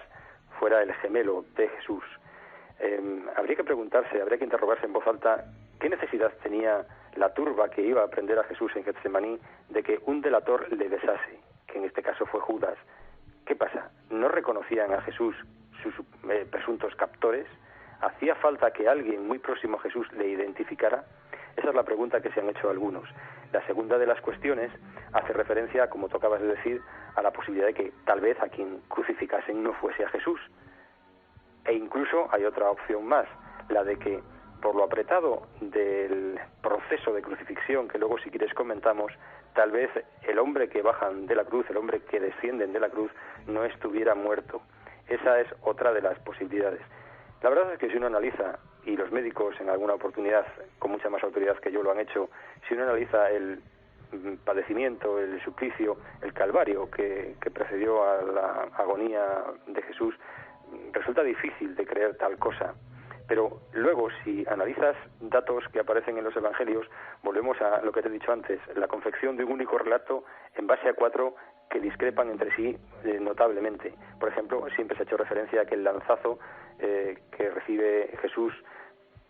fuera el gemelo de Jesús. Habría que interrogarse en voz alta qué necesidad tenía la turba que iba a prender a Jesús en Getsemaní de que un delator le besase, que en este caso fue Judas. ¿Qué pasa? ¿No reconocían a Jesús sus presuntos captores? ¿Hacía falta que alguien muy próximo a Jesús le identificara? Esa es la pregunta que se han hecho algunos. La segunda de las cuestiones hace referencia, como tú acabas de decir, a la posibilidad de que tal vez a quien crucificasen no fuese a Jesús. E incluso hay otra opción más, la de que por lo apretado del proceso de crucifixión, que luego si quieres comentamos, tal vez el hombre que bajan de la cruz, el hombre que descienden de la cruz, no estuviera muerto. Esa es otra de las posibilidades. La verdad es que si uno analiza, y los médicos en alguna oportunidad, con mucha más autoridad que yo lo han hecho, si uno analiza el padecimiento, el suplicio, el calvario que precedió a la agonía de Jesús, resulta difícil de creer tal cosa. Pero luego, si analizas datos que aparecen en los evangelios, volvemos a lo que te he dicho antes, la confección de un único relato en base a 4 que discrepan entre sí notablemente. Por ejemplo, siempre se ha hecho referencia a que el lanzazo que recibe Jesús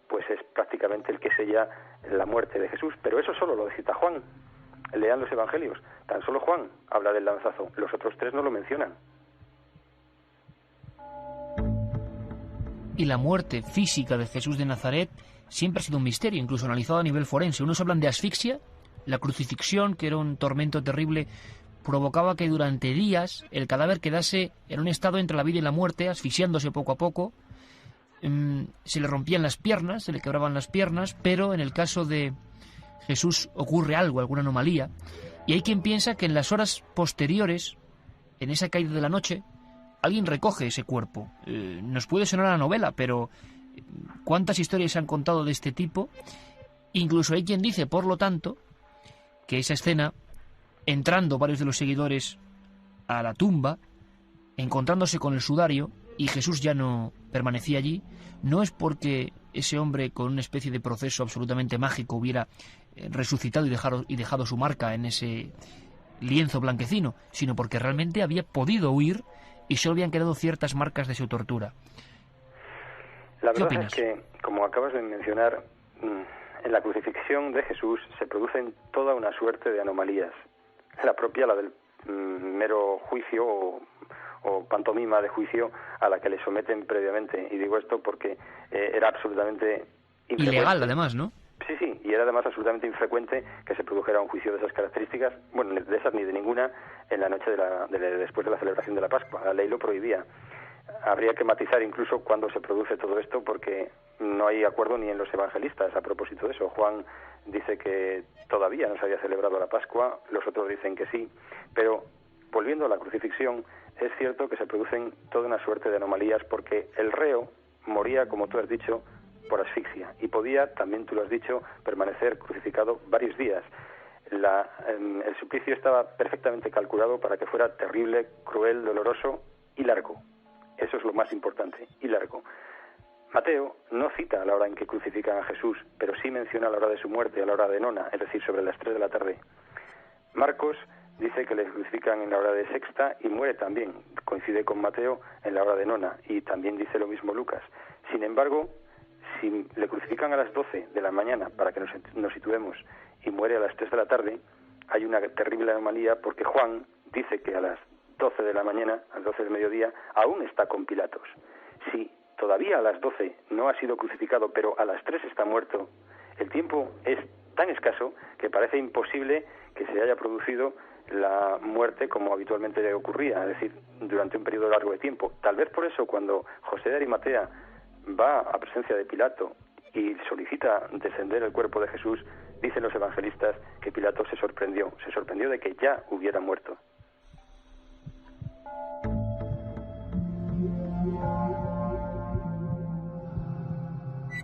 pues es prácticamente el que sella la muerte de Jesús, pero eso solo lo cita Juan. Lean los evangelios, tan solo Juan habla del lanzazo, los otros 3 no lo mencionan. Y la muerte física de Jesús de Nazaret siempre ha sido un misterio, incluso analizado a nivel forense. Unos hablan de asfixia, la crucifixión, que era un tormento terrible, provocaba que durante días el cadáver quedase en un estado entre la vida y la muerte, asfixiándose poco a poco. Se le rompían las piernas, se le quebraban las piernas, pero en el caso de Jesús ocurre algo, alguna anomalía, y hay quien piensa que en las horas posteriores, en esa caída de la noche, alguien recoge ese cuerpo. Nos puede sonar a novela, pero ¿cuántas historias se han contado de este tipo? Incluso hay quien dice, por lo tanto, que esa escena, entrando varios de los seguidores a la tumba, encontrándose con el sudario, y Jesús ya no permanecía allí, no es porque ese hombre con una especie de proceso absolutamente mágico hubiera resucitado y dejado su marca en ese lienzo blanquecino, sino porque realmente había podido huir y solo habían quedado ciertas marcas de su tortura. La verdad es que, como acabas de mencionar, en la crucifixión de Jesús se producen toda una suerte de anomalías. La propia, la del mero juicio o pantomima de juicio a la que le someten previamente. Y digo esto porque era absolutamente ilegal, además, ¿no? Sí, y era además absolutamente infrecuente que se produjera un juicio de esas características, bueno, de esas ni de ninguna, en la noche después de la celebración de la Pascua. La ley lo prohibía. Habría que matizar incluso cuándo se produce todo esto, porque no hay acuerdo ni en los evangelistas a propósito de eso. Juan dice que todavía no se había celebrado la Pascua, los otros dicen que sí, pero volviendo a la crucifixión, es cierto que se producen toda una suerte de anomalías, porque el reo moría, como tú has dicho, por asfixia, y podía, también tú lo has dicho, permanecer crucificado varios días. El suplicio estaba perfectamente calculado para que fuera terrible, cruel, doloroso y largo. Eso es lo más importante, y largo. Mateo no cita a la hora en que crucifican a Jesús, pero sí menciona a la hora de su muerte, a la hora de nona, es decir, sobre las 3 de la tarde. Marcos dice que le crucifican en la hora de sexta y muere también, coincide con Mateo, en la hora de nona, y también dice lo mismo Lucas. Sin embargo, si le crucifican a las 12 de la mañana, para que nos situemos, y muere a las 3 de la tarde, hay una terrible anomalía, porque Juan dice que a las 12 de la mañana, a las 12 del mediodía, aún está con Pilatos. Si todavía a las 12 no ha sido crucificado, pero a las 3 está muerto, el tiempo es tan escaso que parece imposible que se haya producido la muerte como habitualmente le ocurría, es decir, durante un periodo largo de tiempo. Tal vez por eso, cuando José de Arimatea va a presencia de Pilato y solicita descender el cuerpo de Jesús, dicen los evangelistas que Pilato se sorprendió de que ya hubiera muerto.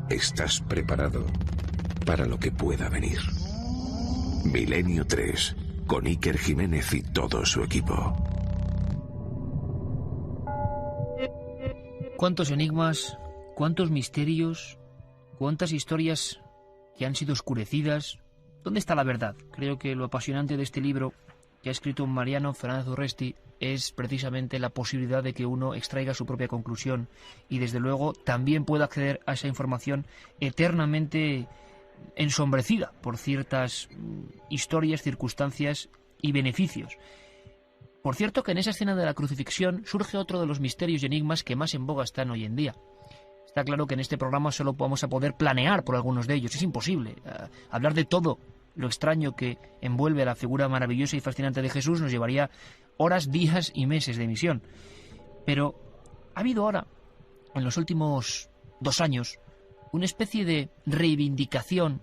¿Estás preparado para lo que pueda venir? Milenio 3, con Iker Jiménez y todo su equipo. ¿Cuántos enigmas, cuántos misterios, cuántas historias que han sido oscurecidas? ¿Dónde está la verdad? Creo que lo apasionante de este libro que ha escrito Mariano Fernández Urresti es precisamente la posibilidad de que uno extraiga su propia conclusión y desde luego también pueda acceder a esa información eternamente ensombrecida por ciertas historias, circunstancias y beneficios. Por cierto que en esa escena de la crucifixión surge otro de los misterios y enigmas que más en boga están hoy en día. Está claro que en este programa solo vamos a poder planear por algunos de ellos, es imposible. Hablar de todo lo extraño que envuelve a la figura maravillosa y fascinante de Jesús nos llevaría horas, días y meses de emisión. Pero ha habido ahora, en los últimos 2 años, una especie de reivindicación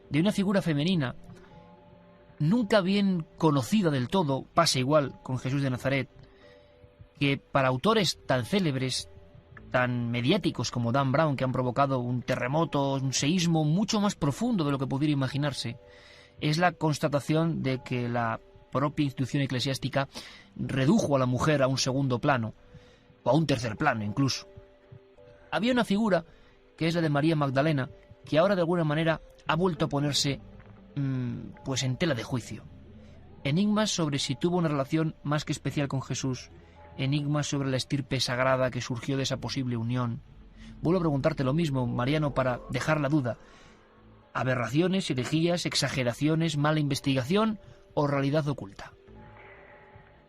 de una figura femenina nunca bien conocida del todo, pasa igual con Jesús de Nazaret, que para autores tan célebres, tan mediáticos como Dan Brown, que han provocado un terremoto, un seísmo mucho más profundo de lo que pudiera imaginarse, es la constatación de que la propia institución eclesiástica redujo a la mujer a un segundo plano, o a un tercer plano incluso. Había una figura, que es la de María Magdalena, que ahora de alguna manera ha vuelto a ponerse pues en tela de juicio. Enigmas sobre si tuvo una relación más que especial con Jesús, enigmas sobre la estirpe sagrada que surgió de esa posible unión. Vuelvo a preguntarte lo mismo, Mariano, para dejar la duda. ¿Aberraciones, herejías, exageraciones, mala investigación o realidad oculta?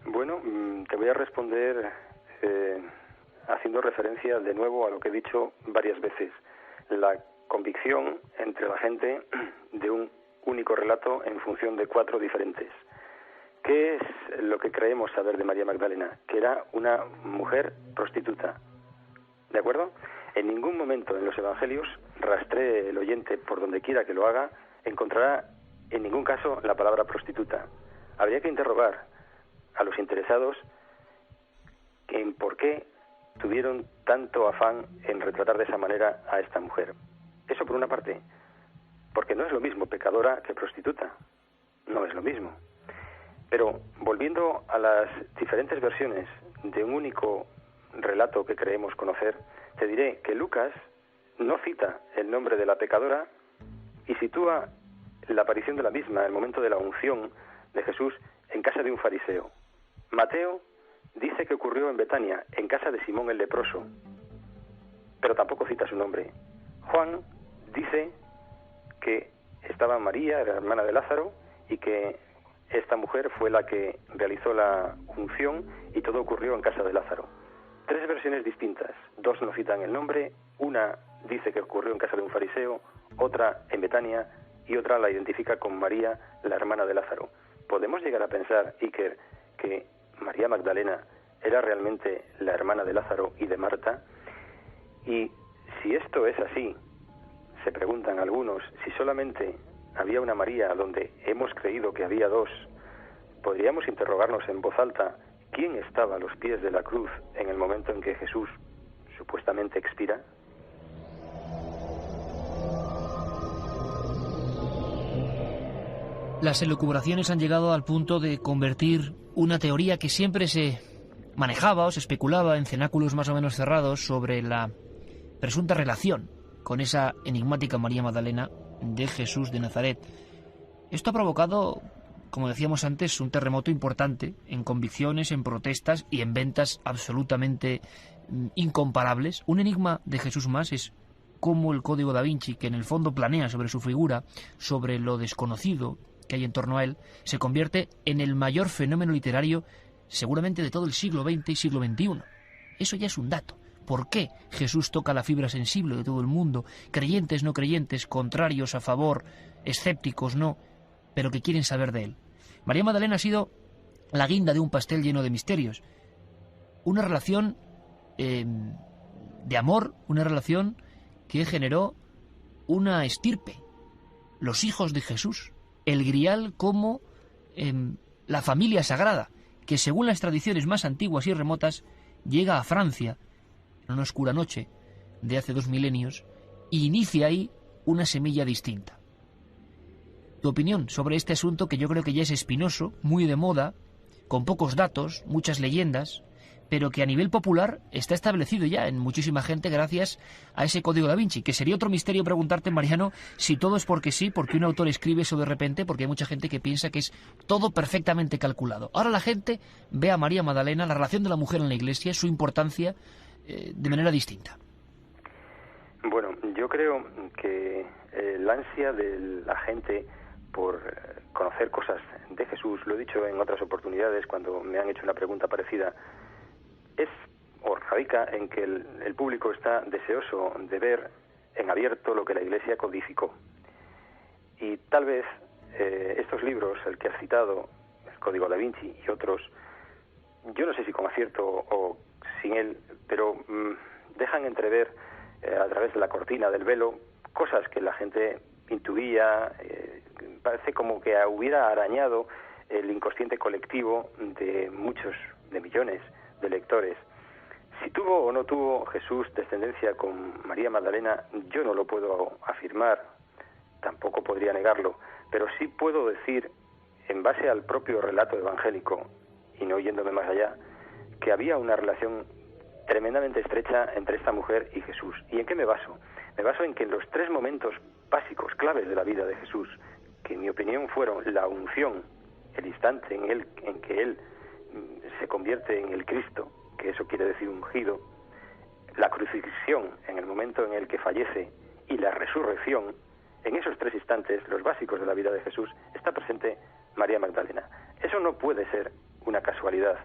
Bueno, te voy a responder haciendo referencia de nuevo a lo que he dicho varias veces. La convicción entre la gente de un único relato en función de 4 diferentes. ¿Qué es lo que creemos saber de María Magdalena? Que era una mujer prostituta. ¿De acuerdo? En ningún momento en los evangelios, rastree el oyente por donde quiera que lo haga, encontrará en ningún caso la palabra prostituta. Habría que interrogar a los interesados en por qué tuvieron tanto afán en retratar de esa manera a esta mujer. Eso por una parte, porque no es lo mismo pecadora que prostituta. No es lo mismo. Pero volviendo a las diferentes versiones de un único relato que creemos conocer, te diré que Lucas no cita el nombre de la pecadora y sitúa la aparición de la misma, el momento de la unción de Jesús, en casa de un fariseo. Mateo dice que ocurrió en Betania, en casa de Simón el leproso, pero tampoco cita su nombre. Juan dice que estaba María, la hermana de Lázaro, y que esta mujer fue la que realizó la unción y todo ocurrió en casa de Lázaro. 3 versiones distintas, 2 no citan el nombre, una dice que ocurrió en casa de un fariseo, otra en Betania y otra la identifica con María, la hermana de Lázaro. ¿Podemos llegar a pensar, Iker, que María Magdalena era realmente la hermana de Lázaro y de Marta? Y si esto es así, se preguntan algunos, si solamente había una María donde hemos creído que había 2, podríamos interrogarnos en voz alta quién estaba a los pies de la cruz en el momento en que Jesús supuestamente expira. Las elucubraciones han llegado al punto de convertir una teoría que siempre se manejaba o se especulaba en cenáculos más o menos cerrados sobre la presunta relación con esa enigmática María Magdalena de Jesús de Nazaret. Esto ha provocado, como decíamos antes, un terremoto importante en convicciones, en protestas y en ventas absolutamente incomparables. Un enigma de Jesús más es cómo el Código da Vinci, que en el fondo planea sobre su figura, sobre lo desconocido que hay en torno a él, se convierte en el mayor fenómeno literario seguramente de todo el siglo XX y siglo XXI. Eso ya es un dato. ¿Por qué Jesús toca la fibra sensible de todo el mundo? Creyentes, no creyentes, contrarios, a favor, escépticos, no, pero que quieren saber de él. María Magdalena ha sido la guinda de un pastel lleno de misterios. Una relación de amor, una relación que generó una estirpe. Los hijos de Jesús. El grial como la familia sagrada, que según las tradiciones más antiguas y remotas, llega a Francia en una oscura noche de hace 2 milenios y inicia ahí una semilla distinta. Tu opinión sobre este asunto, que yo creo que ya es espinoso, muy de moda, con pocos datos, muchas leyendas, pero que a nivel popular está establecido ya en muchísima gente gracias a ese Código Da Vinci, que sería otro misterio preguntarte, Mariano, si todo es porque sí, porque un autor escribe eso de repente, porque hay mucha gente que piensa que es todo perfectamente calculado. Ahora la gente ve a María Magdalena, la relación de la mujer en la Iglesia, su importancia, de manera distinta. Bueno, yo creo que la ansia de la gente por conocer cosas de Jesús, lo he dicho en otras oportunidades cuando me han hecho una pregunta parecida, es o radica en que el público está deseoso de ver en abierto lo que la Iglesia codificó. Y tal vez estos libros, el que has citado, el Código Da Vinci y otros, yo no sé si con acierto o sin él, pero dejan entrever a través de la cortina del velo cosas que la gente intuía, parece como que hubiera arañado el inconsciente colectivo de muchos, de millones de lectores. Si tuvo o no tuvo Jesús descendencia con María Magdalena, yo no lo puedo afirmar, tampoco podría negarlo, pero sí puedo decir, en base al propio relato evangélico, y no yéndome más allá, que había una relación tremendamente estrecha entre esta mujer y Jesús. ¿Y en qué me baso? Me baso en que en los 3 momentos básicos, claves de la vida de Jesús, que en mi opinión fueron la unción, el instante en que él se convierte en el Cristo, que eso quiere decir ungido, la crucifixión en el momento en el que fallece y la resurrección, en esos 3 instantes, los básicos de la vida de Jesús, está presente María Magdalena. Eso no puede ser una casualidad,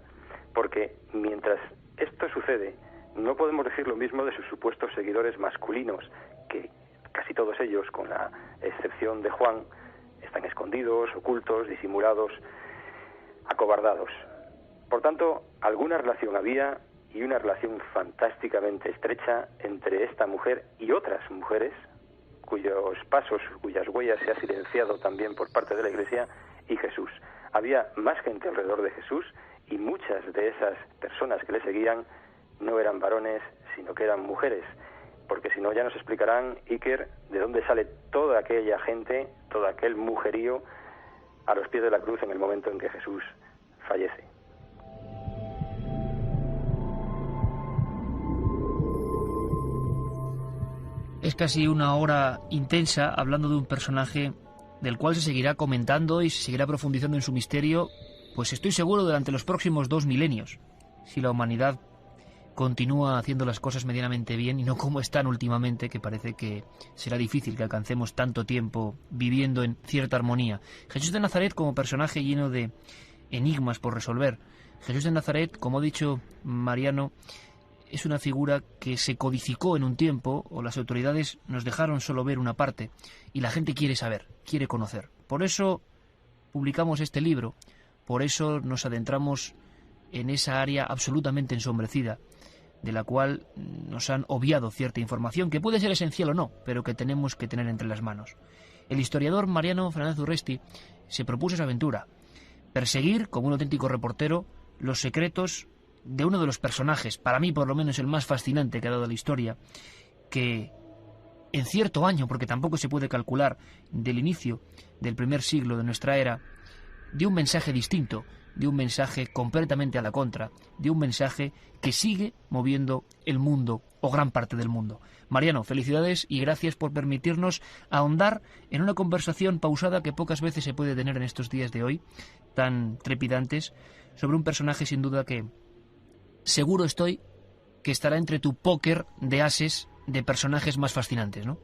porque mientras esto sucede, no podemos decir lo mismo de sus supuestos seguidores masculinos, que casi todos ellos, con la excepción de Juan, están escondidos, ocultos, disimulados, acobardados. Por tanto, alguna relación había, y una relación fantásticamente estrecha entre esta mujer y otras mujeres, cuyos pasos, cuyas huellas se ha silenciado también por parte de la Iglesia, y Jesús. Había más gente alrededor de Jesús, y muchas de esas personas que le seguían no eran varones, sino que eran mujeres, porque si no ya nos explicarán, Iker, de dónde sale toda aquella gente, todo aquel mujerío a los pies de la cruz en el momento en que Jesús fallece. Es casi una hora intensa hablando de un personaje del cual se seguirá comentando y se seguirá profundizando en su misterio, pues estoy seguro durante los próximos 2 milenios, si la humanidad continúa haciendo las cosas medianamente bien y no como están últimamente, que parece que será difícil que alcancemos tanto tiempo viviendo en cierta armonía. Jesús de Nazaret como personaje lleno de enigmas por resolver. Jesús de Nazaret, como ha dicho Mariano, es una figura que se codificó en un tiempo, o las autoridades nos dejaron solo ver una parte, y la gente quiere saber, quiere conocer. Por eso publicamos este libro, por eso nos adentramos en esa área absolutamente ensombrecida, de la cual nos han obviado cierta información, que puede ser esencial o no, pero que tenemos que tener entre las manos. El historiador Mariano Fernández Urresti se propuso esa aventura, perseguir, como un auténtico reportero, los secretos de uno de los personajes, para mí por lo menos el más fascinante que ha dado la historia, que en cierto año, porque tampoco se puede calcular, del inicio del primer siglo de nuestra era, dio un mensaje distinto, de un mensaje completamente a la contra, de un mensaje que sigue moviendo el mundo, o gran parte del mundo. Mariano, felicidades y gracias por permitirnos ahondar en una conversación pausada que pocas veces se puede tener en estos días de hoy, tan trepidantes, sobre un personaje sin duda que seguro estoy que estará entre tu póker de ases de personajes más fascinantes, ¿no?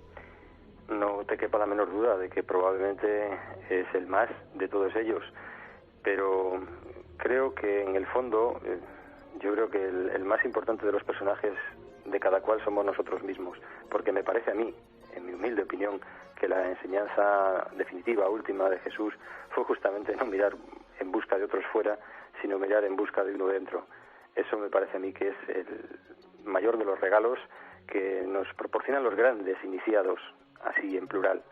No te quepa la menor duda de que probablemente es el más de todos ellos, pero creo que en el fondo, yo creo que el más importante de los personajes de cada cual somos nosotros mismos, porque me parece a mí, en mi humilde opinión, que la enseñanza definitiva, última de Jesús fue justamente no mirar en busca de otros fuera, sino mirar en busca de uno dentro. Eso me parece a mí que es el mayor de los regalos que nos proporcionan los grandes iniciados, así en plural.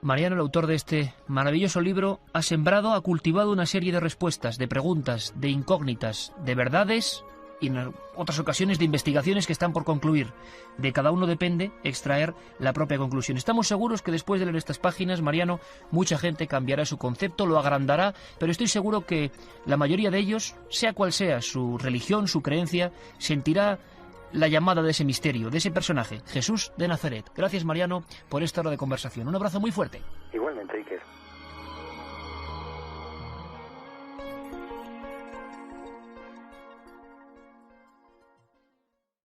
Mariano, el autor de este maravilloso libro, ha sembrado, ha cultivado una serie de respuestas, de preguntas, de incógnitas, de verdades y en otras ocasiones de investigaciones que están por concluir. De cada uno depende extraer la propia conclusión. Estamos seguros que después de leer estas páginas, Mariano, mucha gente cambiará su concepto, lo agrandará, pero estoy seguro que la mayoría de ellos, sea cual sea su religión, su creencia, sentirá la llamada de ese misterio, de ese personaje, Jesús de Nazaret. Gracias, Mariano, por esta hora de conversación. Un abrazo muy fuerte. Igualmente, Iker.